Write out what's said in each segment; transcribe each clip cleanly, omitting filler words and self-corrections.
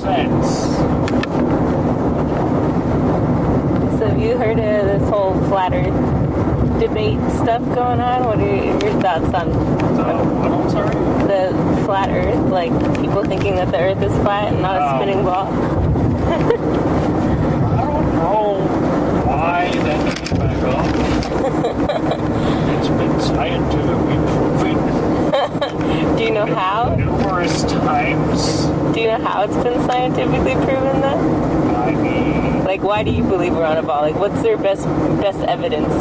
sense. So have you heard of this whole flat earth debate stuff going on? What are your thoughts on What, I'm sorry? the flat earth? Like, people thinking that the earth is flat and not a spinning ball? I don't know why that came back up. It's been scientifically proven. Do you know how? Numerous times. Do you know how it's been scientifically proven then? I mean, Like, why do you believe we're on a ball? Like, what's their best evidence?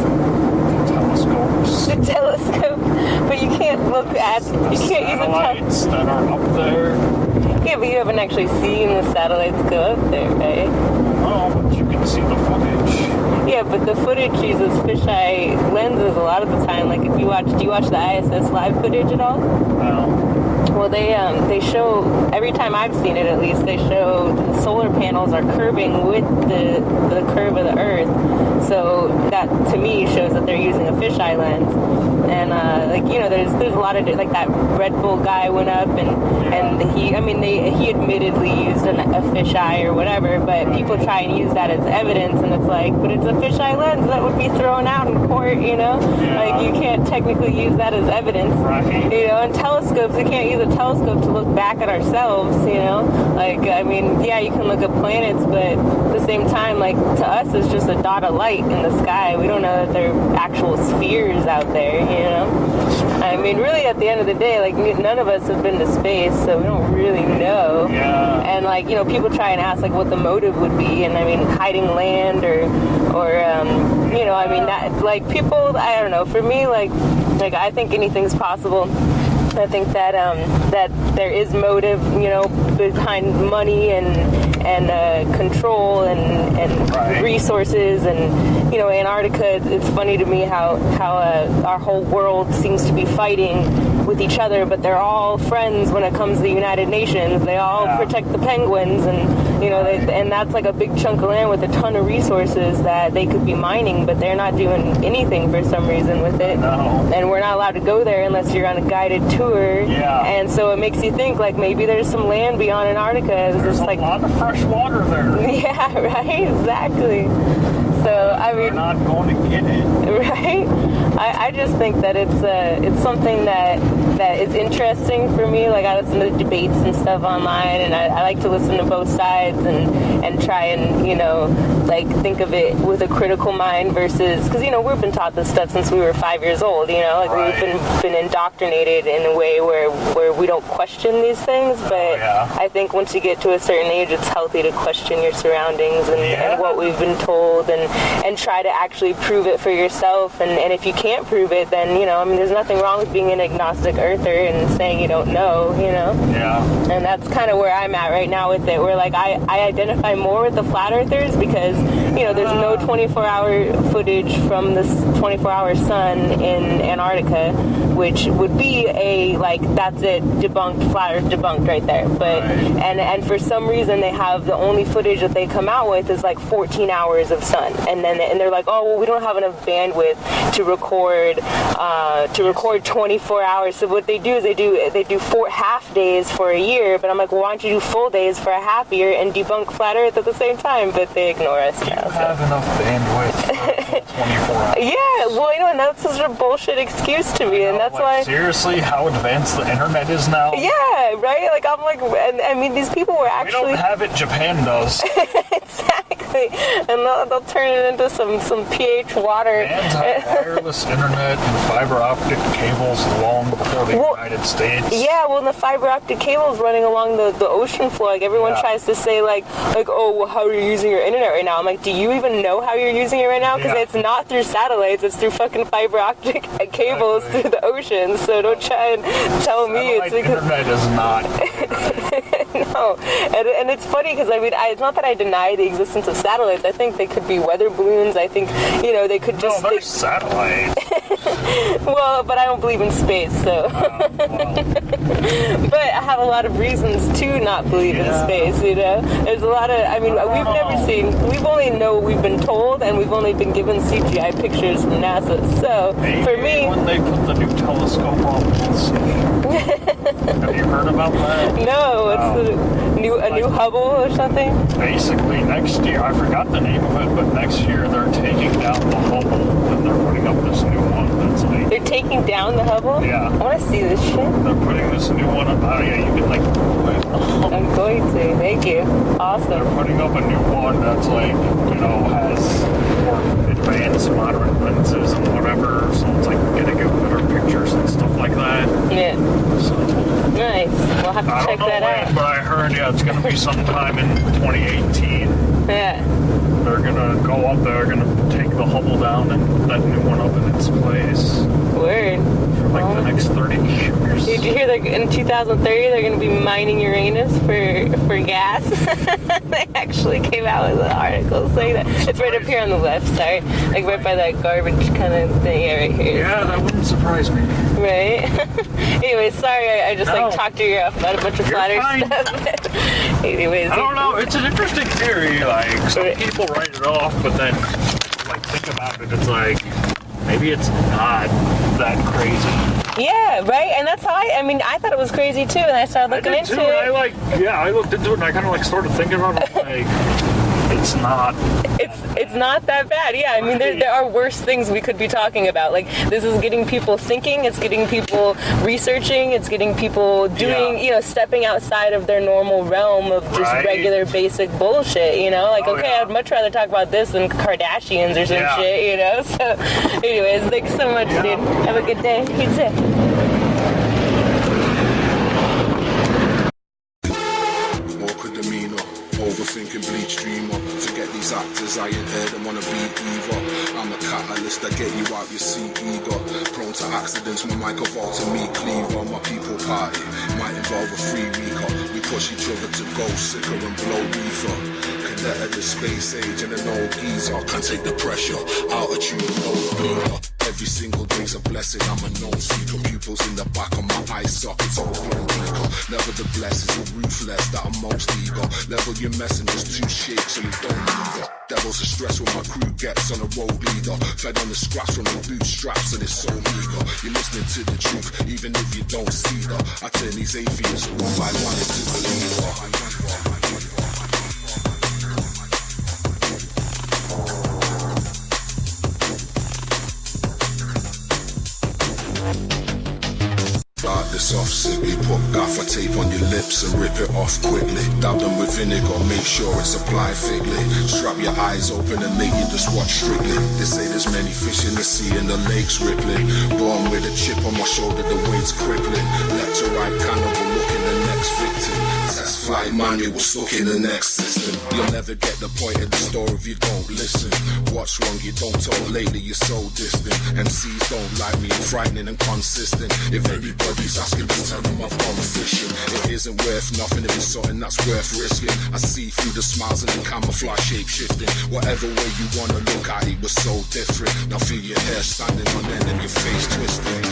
telescopes. The telescope. But you can't look at, you can't use a Satellites that are up there. Yeah, but you haven't actually seen the satellites go up there, right? Oh, but you can see the footage. Yeah, but the footage uses fisheye lenses a lot of the time. Like, if you watch, do you watch the ISS live footage at all? No. Well, they show, every time I've seen it at least, they show the solar panels are curving with the curve of the Earth. So that, to me, shows that they're using a fisheye lens. And, there's a lot of, like, that Red Bull guy went up and he admittedly used a fisheye or whatever, but people try and use that as evidence, and it's like, but it's a fisheye lens that would be thrown out in court, you know? Yeah. Like, you can't technically use that as evidence. Right. You know, and telescopes, we can't use a telescope to look back at ourselves, you know? Like, I mean, yeah, you can look at planets, but at the same time, like, to us, it's just a dot of light in the sky. We don't know that they're actual spheres out there, you know? I mean, really, at the end of the day, like, none of us have been to space, so we don't really know. Yeah. And, like, you know, people try and ask, like, what the motive would be, and, I mean, hiding land or you know, I mean, that, like, people, I don't know, for me, like, I think anything's possible. I think that that there is motive, you know, behind money and control and right. resources, and, you know, Antarctica. It's funny to me how our whole world seems to be fighting with each other, but they're all friends when it comes to the United Nations. They all protect the penguins, and, you know, and that's like a big chunk of land with a ton of resources that they could be mining, but they're not doing anything for some reason with it. No. And we're not allowed to go there unless you're on a guided tour. Yeah. And so it makes you think, like, maybe there's some land beyond Antarctica. There's just a like lot of fresh water there. Yeah, right, exactly. So I mean, we're not going to get it. Right? I just think that it's something that is interesting for me. Like, I listen to debates and stuff online, and I like to listen to both sides and try and, you know, like, think of it with a critical mind versus, because, you know, we've been taught this stuff since we were 5 years old, you know, like, right. we've been indoctrinated in a way where we don't question these things, but I think once you get to a certain age, it's healthy to question your surroundings and what we've been told, and try to actually prove it for yourself, and if you can't prove it, then, you know, I mean, there's nothing wrong with being an agnostic earther and saying you don't know, you know? Yeah. And that's kind of where I'm at right now with it, where, like, I identify more with the flat earthers because, you know, there's no 24-hour footage from this 24-hour sun in Antarctica, which would be a, like, that's it, debunked, flat earth debunked right there. But, and for some reason, they have the only footage that they come out with is, like, 14 hours of sun. And they're like, oh, well, we don't have enough bandwidth to record 24 hours. So what they do is they do 4 half days for a year, but I'm like, well, why don't you do full days for a half year and debunk flat earth at the same time? But they ignore us now. You have enough bandwidth for 24 hours. Yeah, well, you know, and that's such a bullshit excuse to me, and that's why... Seriously, how advanced the internet is now? Yeah, right? Like, I'm like, and I mean, these people were actually... We don't have it, Japan does. Exactly. And they'll turn it into some pH water. And have wireless internet and fiber optic cables long before the United States. Yeah, well, the fiber optic cables running along the ocean floor, like, everyone tries to say, like, oh, well, how are you using your internet right now? I'm like, do you even know how you're using it right now? Because it's not through satellites, it's through fucking fiber optic cables through the ocean, so don't try and tell me it's because... internet is not... No, and it's funny because, I mean, it's not that I deny the existence of satellites. I think they could be weather balloons. I think, you know, they could just... No, they're satellites. Well, but I don't believe in space, so... But I have a lot of reasons to not believe in space, you know? There's a lot of... I mean, we've never seen... We've only know what we've been told, and we've only been given CGI pictures from NASA. So, for me... When they put the new telescope on, we'll see. Have you heard about that? No, it's a new Hubble or something? Basically, next year, I forgot the name of it, but next year they're taking down the Hubble and they're putting up this new one that's like... They're taking down the Hubble? Yeah. I want to see this shit. They're putting this new one up. Oh, yeah, you can like... I'm going to. Thank you. Awesome. They're putting up a new one that's like, has more advanced modern lenses and whatever, so it's like getting better pictures and stuff like that. Yeah. So, nice. We'll have to check that out. But I heard, it's going to be sometime in 2018. Yeah. They're going to go up there, going to take the Hubble down and that new one up in its place. Word. For like the next 30 years. Did you hear that in 2030 they're going to be mining Uranus for gas? They actually came out with an article saying that. It's right up here on the left, sorry. Like right by that garbage kind of thing. Yeah, right here. Yeah, that wouldn't surprise me. Right? Anyway, sorry, I just talked your ear off about a bunch of flat earth stuff. Anyways. I don't know, it's an interesting theory. Like, some people write it off, but then, like, think about it, it's like, maybe it's not that crazy. Yeah, right? And that's how I thought it was crazy too, and I started looking into it. I looked into it and I kind of like started thinking about it, like, it's not. It's not that bad. Yeah, I mean, there are worse things we could be talking about. Like, this is getting people thinking, it's getting people researching, it's getting people doing, stepping outside of their normal realm of just regular basic bullshit, Like, I'd much rather talk about this than Kardashians or some shit, So, anyways, thanks so much, dude. Have a good day. You too. Overthinking, bleach dreamer. Forget these actors, I ain't heard them wanna be either. I'm a catalyst that get you out your seat eager. Prone to accidents, my mic evolved to me cleaver. My people party might involve a free weaker. We push each other to go sicker and blow reefer. Cadet of the space age and an old geezer. Can't take the pressure, altitude, no bleeder. Every single day's a blessing, I'm a known seeker. Pupils in the back of my eye sockets, open and weaker. Nevertheless, it's the ruthless that I'm most eager. Level your messengers too shake so you don't need it. Devils are stressed when my crew gets on a road leader. Fed on the scraps from the bootstraps and it's so meager. You're listening to the truth, even if you don't see her. I turn these atheists one by one into believers. This off sickly, put gaffer tape on your lips and rip it off quickly. Dab them with vinegar, make sure it's applied thickly. Strap your eyes open and make you just watch strictly. They say there's many fish in the sea and the lake's rippling. Born with a chip on my shoulder, the weight's crippling. Left to right cannibal, looking the next victim. Test flight manual, stuck in the next system. You'll never get the point of the story if you don't listen. What's wrong, you don't talk lately, you're so distant. MCs don't like me, I'm frightening and consistent. If anybody's asking me, tell them I've gone fishing. It isn't worth nothing if it's something that's worth risking. I see through the smiles and the camouflage shape shifting. Whatever way you wanna look at it was so different. Now feel your hair standing on end and your face twisting.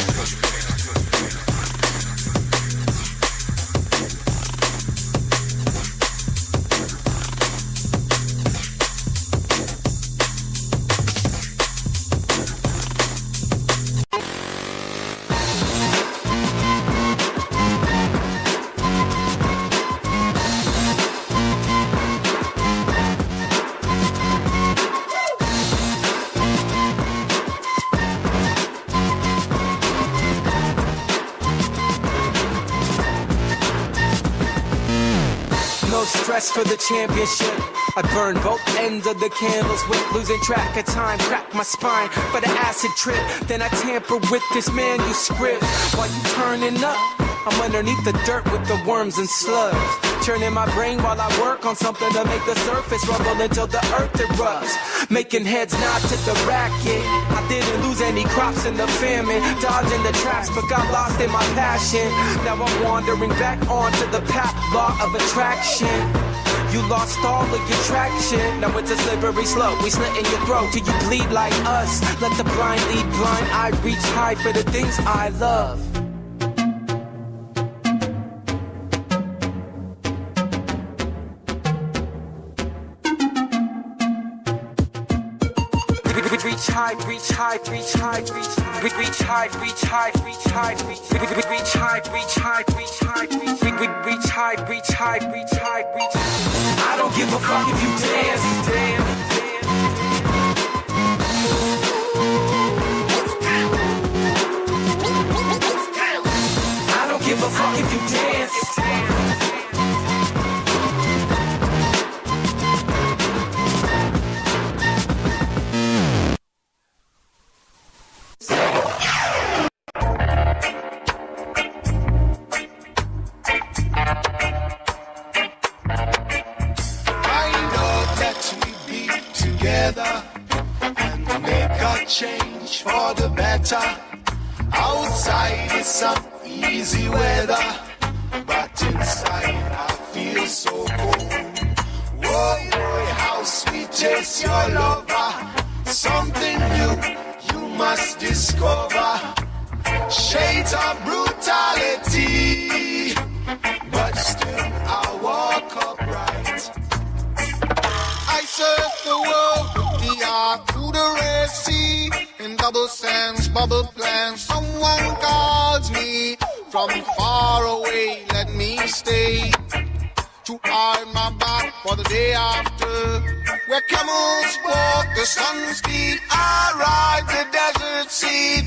Stress for the championship. I burn both ends of the candles with losing track of time. Crack my spine for the acid trip. Then I tamper with this manuscript. While you turning up, I'm underneath the dirt with the worms and slugs. Churning my brain while I work on something to make the surface rumble until the earth erupts. Making heads nod to the racket. I didn't lose any crops in the famine. Dodging the traps but got lost in my passion. Now I'm wandering back onto the path, law of attraction. You lost all of your traction. Now it's a slippery slope. We slit in your throat till you bleed like us. Let the blind lead blind. I reach high for the things I love. reach high, reach high, reach high, reach high, reach high, reach high, reach high, reach high, reach high, reach high, reach high, reach high, reach high, reach high, reach high. I don't give a fuck if you dance, I don't give a fuck if you dance. And make a change for the better. Outside is some easy weather, but inside I feel so cold. Whoa, boy, how sweet tastes your lover. Something new you must discover. Shades of brutality, but still I walk upright. I surf the world with the ark through the Red Sea. In double sands, bubble plans, someone calls me from far away. Let me stay to iron my back for the day after. Where camels walk the sun's speed, I ride the desert sea.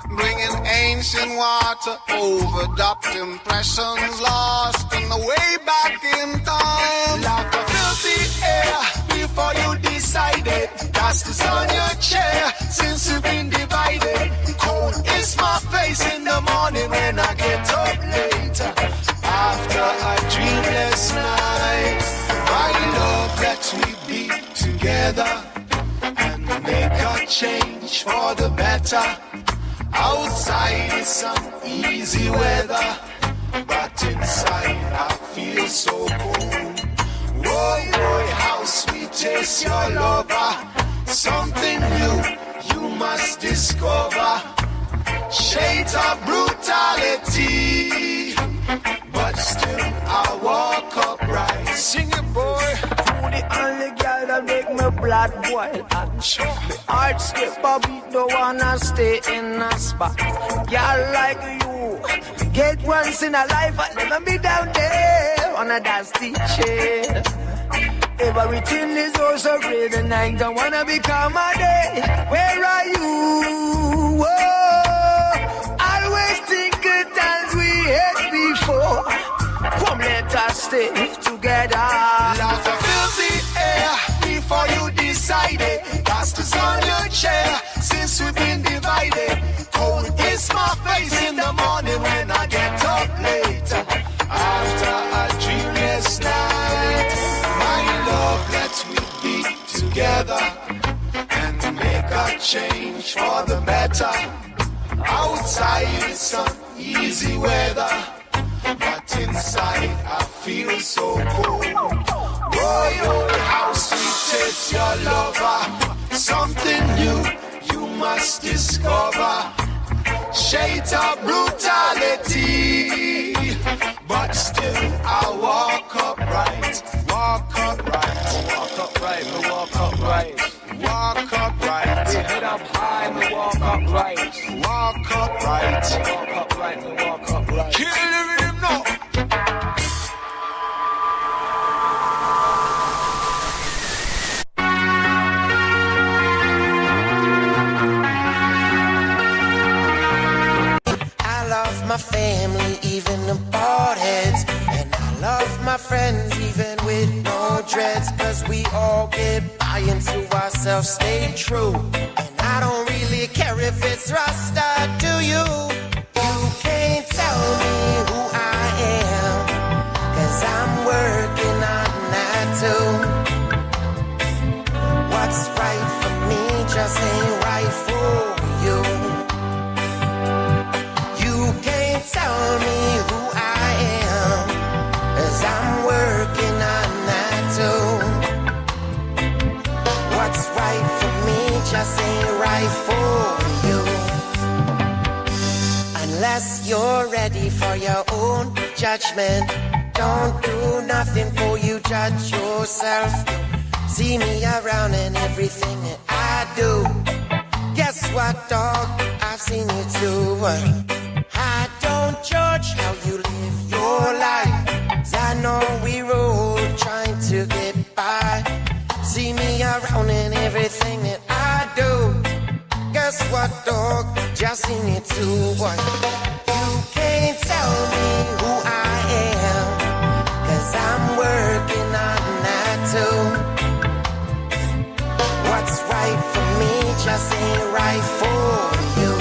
Bringing ancient water over docked impressions lost on the way back in time. Like a filthy air before you decided. Dust is on your chair since you've been divided. Cold is my face in the morning when I get up later. After a dreamless night, my love, let we be together and make a change for the better. Outside is some easy weather, but inside I feel so cold. Whoa, boy, how sweet tastes your lover. Something new you must discover. Shades of brutality, but still I walk upright. Sing it, boy. You the only girl that make me blood boil hot. My heart skip a beat, don't wanna stay in a spot. Girl like you, get once in a life, I'll never be down there on a dusty chair. Everything is oh so great and I don't wanna become a day. Where are you? Whoa, always think of times we had before. Come let us stay together. Love to fill the air before you decided. Dust is on your chair since we've been divided. Cold is my face in the morning when I get up later. After a dreamless night, my love, let we be together and make a change for the better. Outside is some easy weather, but inside I feel so cold. Boy, oh, how sweet is your lover. Something new you must discover. Shades of brutality, but still I walk upright. Walk upright. Walk upright. We walk upright. Walk upright. We head up high, we walk upright. Walk upright. Walk upright, we walk upright. Kill the rhythm now. My family, even the bald heads, and I love my friends, even with no dreads, cause we all get by into ourselves, stay true, and I don't really care if it's Rasta, do you? You can't tell me who I am, cause I'm working on that too. What's right for me just ain't right for you. Tell me who I am, as I'm working on that too. What's right for me just ain't right for you. Unless you're ready for your own judgment, don't do nothing for you, judge yourself. See me around in everything that I do. Guess what, dog? I've seen you too. I don't judge how you live your life, 'cause I know we roll trying to get by. See me around in everything that I do. Guess what, dog? Just seen it too. You can't tell me who I am, 'cause I'm working on that too. What's right for me just ain't right for you.